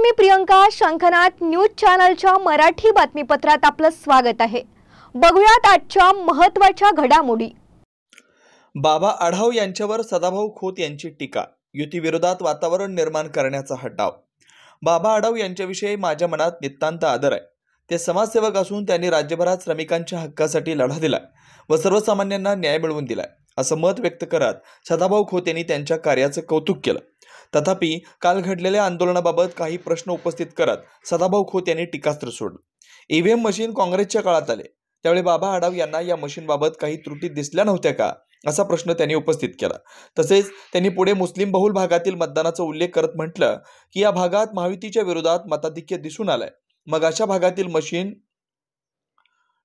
मी प्रियंका. शंखनाद न्यूज चॅनलच्या मराठी बातमीपत्रात आपलं स्वागत आहे. बघूयात आजच्या महत्त्वाच्या घडामोडी. बाबा आढाव यांच्यावर सदाभाऊ खोत यांची टीका. युती विरोधात वातावरण निर्माण करण्याचा हा डाव. बाबा आढाव यांच्याविषयी माझ्या मनात नितांत आदर आहे. ते समाजसेवक असून त्यांनी राज्यभरात श्रमिकांच्या हक्कासाठी लढा दिलाय व सर्वसामान्यांना न्याय मिळवून दिलाय असं मत व्यक्त करत सदाभाऊ खोत यांनी त्यांच्या कार्याचं कौतुक केलं. तथापि काल घडलेल्या आंदोलनाबाबत काही प्रश्न उपस्थित करत सदाभाऊ खोत यांनी टीकास्त्र सोडलं. ईव्हीएम मशीन काँग्रेसच्या काळात आले त्यावेळी बाबा आढाव यांना या मशीनबाबत काही त्रुटी दिसल्या नव्हत्या का असा प्रश्न त्यांनी उपस्थित केला. तसेच त्यांनी पुढे मुस्लिम बहुल भागातील मतदानाचा उल्लेख करत म्हटलं की या भागात महायुतीच्या विरोधात मताधिक्य दिसून आलंय. मग अशा भागातील मशीन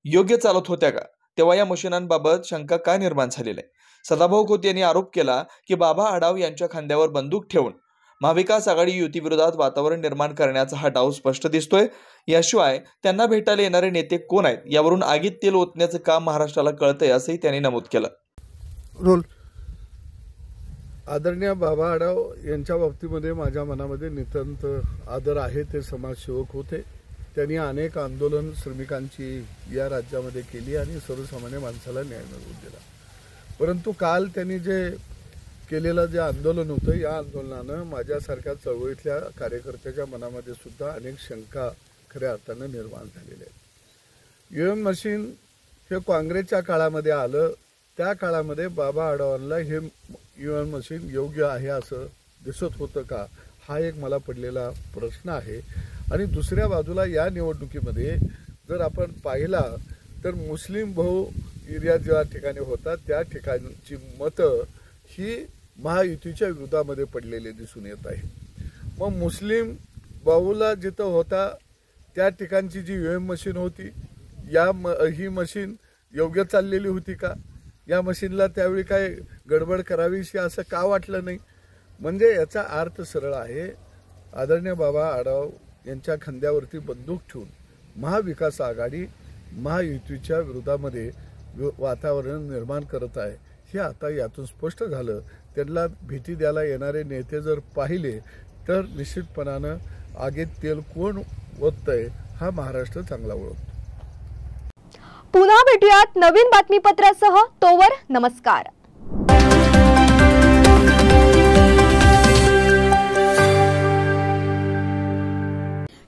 योग्य चालत होत्या का? तेव्हा या मशीनांबाबत शंका का निर्माण झालेली आहे? सदाभाऊ खोत यांनी आरोप केला की बाबा आढाव यांच्या खांद्यावर बंदूक ठेवून महाविकास आघाडी युती विरोधात वातावरण निर्माण करण्याचा हा डाव स्पष्ट दिसतोय. याशिवाय त्यांना भेटायला येणारे नेते कोण आहेत यावरून आगीत तेल ओतण्याचं काम महाराष्ट्राला कळतंय असंही त्यांनी नमूद केलं. आदरणीय बाबा आढाव यांच्या बाबतीमध्ये माझ्या मनामध्ये नितांत आदर आहे. ते समाजसेवक होते. त्यांनी अनेक आंदोलन श्रमिकांची या राज्यामध्ये केली आणि सर्वसामान्य माणसाला न्याय मिळवून दिला. परंतु काल त्यांनी जे केलेलं जे आंदोलन होतं या आंदोलनानं माझ्यासारख्या चळवळीतल्या कार्यकर्त्याच्या मनामध्ये सुद्धा अनेक शंका खऱ्या अर्थानं निर्माण झालेल्या आहेत. ईव्हीएम मशीन हे काँग्रेसच्या काळामध्ये आलं. त्या काळामध्ये बाबा आढावांना हे ईव्हीएम मशीन योग्य आहे असं दिसत होतं का हा एक मला पडलेला प्रश्न आहे. आणि दुसऱ्या बाजूला या निवडणुकीमध्ये जर आपण पाहिला तर मुस्लिम बहु एरिया ज्या ठिकाणी होता त्या ठिकाणची मतं ही महायुतीच्या विरोधामध्ये पडलेले दिसून येत आहे. मग मुस्लिम बहुला जिथं होता त्या ठिकाणची जी ईव्हीएम मशीन होती ही मशीन योग्य चाललेली होती का? या मशीनला त्यावेळी काय गडबड करावीशी असं का वाटलं नाही? म्हणजे याचा अर्थ सरळ आहे. आदरणीय बाबा आढाव यांच्या खांद्यावरती बंदूक ठेवून महाविकास आघाडी महायुतीच्या विरोधामध्ये वातावरण निर्माण करत आहे हे आता यातून स्पष्ट झालं. त्यांना भेटी द्यायला येणारे नेते जर पाहिले तर निश्चितपणानं आगीत तेल कोण ओततंय हा महाराष्ट्र चांगला ओळखतो. पुन्हा भेटूयात नवीन बातमीपत्रासह. तोवर नमस्कार.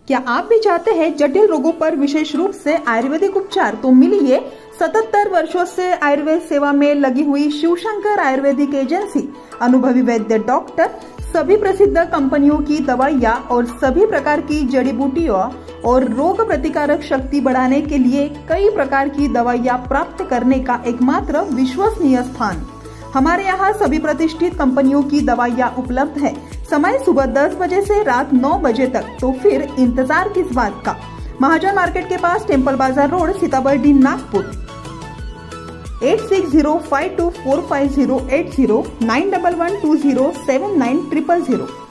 क्या आप भी चाहते हैं जटिल रोगों पर विशेष रूप से आयुर्वेदिक उपचार? तो मिलिए 77 वर्षों से आयुर्वेद सेवा में लगी हुई शिवशंकर आयुर्वेदिक एजेंसी. अनुभवी वैद्य डॉक्टर, सभी प्रसिद्ध कंपनियों की दवाइयाँ और सभी प्रकार की जड़ी बूटियों और रोग प्रतिकारक शक्ति बढ़ाने के लिए कई प्रकार की दवाइयाँ प्राप्त करने का एकमात्र विश्वसनीय स्थान. हमारे यहाँ सभी प्रतिष्ठित कंपनियों की दवाइयाँ उपलब्ध है. समय सुबह 10 बजे से रात 9 बजे तक. तो फिर इंतजार किस बात का? महाजन मार्केट के पास टेम्पल बाजार रोड, सीताबर्डी, नागपुर. 8605245080 9112079000.